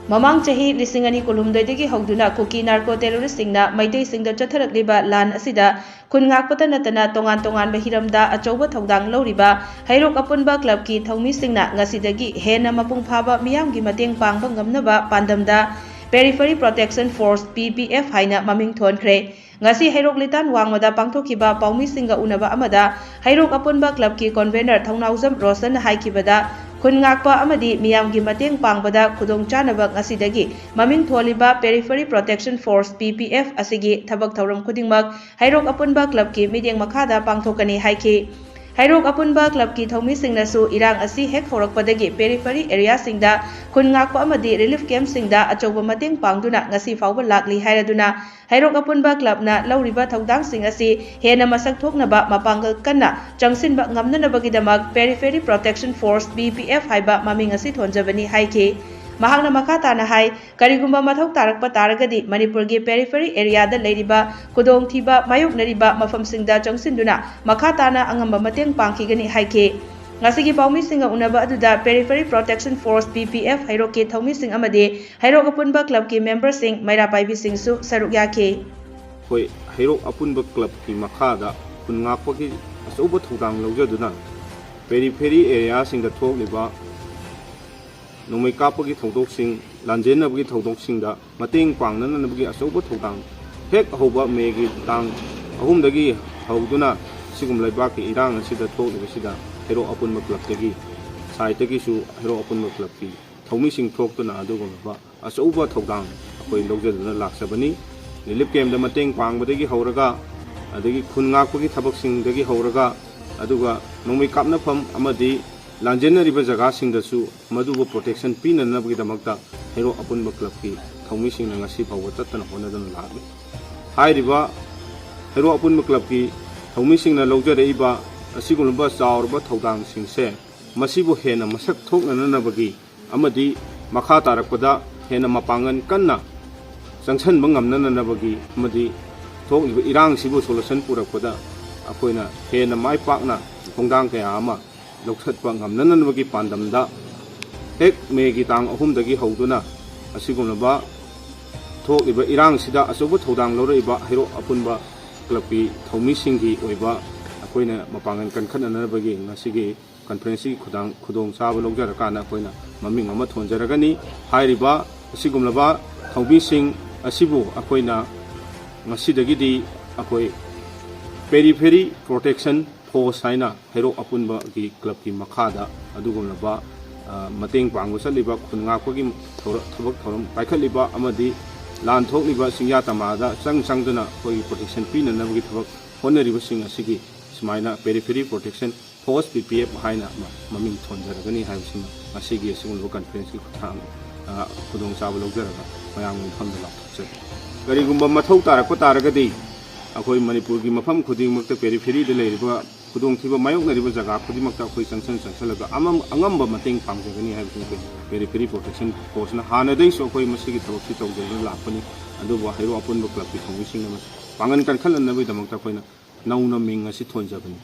ꯃꯃꯥꯡ ꯆꯍꯤ 2012ꯗꯒꯤ ꯍꯧꯗꯨꯅ ꯀꯨꯀꯤ ꯅꯥꯔꯀꯣ ꯇꯦꯔꯣꯔꯤꯁꯁꯤꯡꯅ ꯃꯩꯇꯩꯁꯤꯡꯗ ꯆꯠꯊꯔꯛꯂꯤꯕ ꯂꯥꯟ ꯑꯁꯤꯗ ꯈꯨꯟ ꯉꯥꯛꯄꯇ ꯅꯠꯇꯅ ꯇꯣꯉꯥꯟ ꯇꯣꯉꯥꯟꯕ ꯍꯤꯔꯝꯗ ꯑꯆꯧꯕ ꯊꯧꯗꯥꯡ ꯂꯧꯔꯤꯕ ꯍꯩꯔꯣꯛ ꯑꯄꯨꯟꯕ ꯀ꯭ꯂꯕꯀꯤ ꯊꯧꯃꯤꯁꯤꯡꯅ ꯉꯁꯤꯗꯒꯤ ꯍꯦꯟꯅ ꯃꯄꯨꯡ ꯐꯥꯕ ꯃꯤꯌꯥꯝꯒꯤ ꯃꯇꯦꯡ ꯄꯥꯡꯕ ꯉꯝꯅꯕ ꯄꯥꯟꯗꯝꯗ Periphery Protection Force PPF haina maming thonkhre ngasi Heirok litan wangmada pangthokhiba paumisingsga unaba amada Heirok apunba club ki convener Thongnaujam Rosan haikibada khun ngakpa amadi miyamgi mateng pangbada khudong chanaba ngasidagi maming tholiba Periphery Protection Force PPF asigi thabak thauram khudingmak Heirok apunba club ki mideng makhada pangthokani haiki Heirok apunba club ki thaumisingnasu irang asi hek horakpadagi periphery area singda khun ngakpa amadi relief camp singda achoba mateng pangduna ngasi fawba lakli hairaduna Heirok apunba club na lauriba thaudang sing asi hena masak thoknaba mapangal kanna changsinba ngamnanabagidamak Periphery Protection Force PPF haiba maming asi thonjabani haiki Mahakna makata na hai karigumba mathok tarakpa taragadi Manipurgi periphery area da leiriba kudong thiba mayok nariba mafamsingda changsinduna makata na angamba mateng pangkigani haike ngasigi paumisinga unaba aduda Periphery Protection Force PPF Heirok ki thaumising amade Heirok apunba club ki member sing maira paibi singsu saruk yake hoi Heirok apunba club ki makhada kun ngakpa ki asoba thudang lawjaduna periphery area singda thokliba Nomai kapagi thongdoksing lanjenabagi thongdoksingda mateng pangnanabagi asoba thongdang hek hoba megi tang ahumdagi hauduna sigum laibaki irang asida thokibasida Heirok apunba club tagi saitagi su Heirok apunba club ki thaumising thoktuna adugumba asoba thongdang akoi lawjaduna laksabani relief camp da mateng pangbadagi hauraga adagi khungakpagi thabaksingdagi hauraga aduga nomai kapna pham amadi Lanjenariba jaga singdasu maduba protection pinanabagidamagta Heirok apunba club ki thaumisingna ngasi fawba tattana honadana lakli hairiba Heirok apunba club ki thaumisingna lawjareiba asigulba chaurba thaudang singse masibu hena masak thoknanabagi amadi makha tarakpada hena mapangan kanna changchanba ngamnanabagi amadi thokiba irang sibu solution purakpada akoina hena mai pakna thongdang kaya ama lokhatpa ngamnanabagi pandamda hek megi tang ahumdagi hauduna asigumnaba thokiba irang sida asoba thodang loraiba Heirok apunba club ki thaumisinggi oiba akoina mapangan kankhananabagi ngasigi conference khudong chaba logjarakana akoina maming ama thonjaragani hairiba asigumlaba thaumising asibu akoina ngasidagidi akoi Periphery Protection Force haina Heirok apunba ki club ki makhada adugumnaba mateng pangbu saliba khungakpagi thabak thoram paikhaliba amadi lan thokliba singya tamada changduna koi protection pinanabagi thabak honariba sing asigi sumaina Periphery Protection Force PPF haina maming thonjaragani haibsima asigi asigumba conference ki khuthang khudong chaba logjaraga mayang famda lathokjari karigumba mathau tarakpa taragadi akoi Manipur ki mafam khudingmakta periphery de leiriba khudong thiba mayoknariba jaga khudimmakta akoi changsalaga angamba mateng pangjagani haibsing Periphery Protection Force na hanadai so akoi masigi thabaksi tawjana lakpani aduba Heirok apunba club ki thaumising na pangan kankhalannabai damakta akoina nauna ming asi thonjabani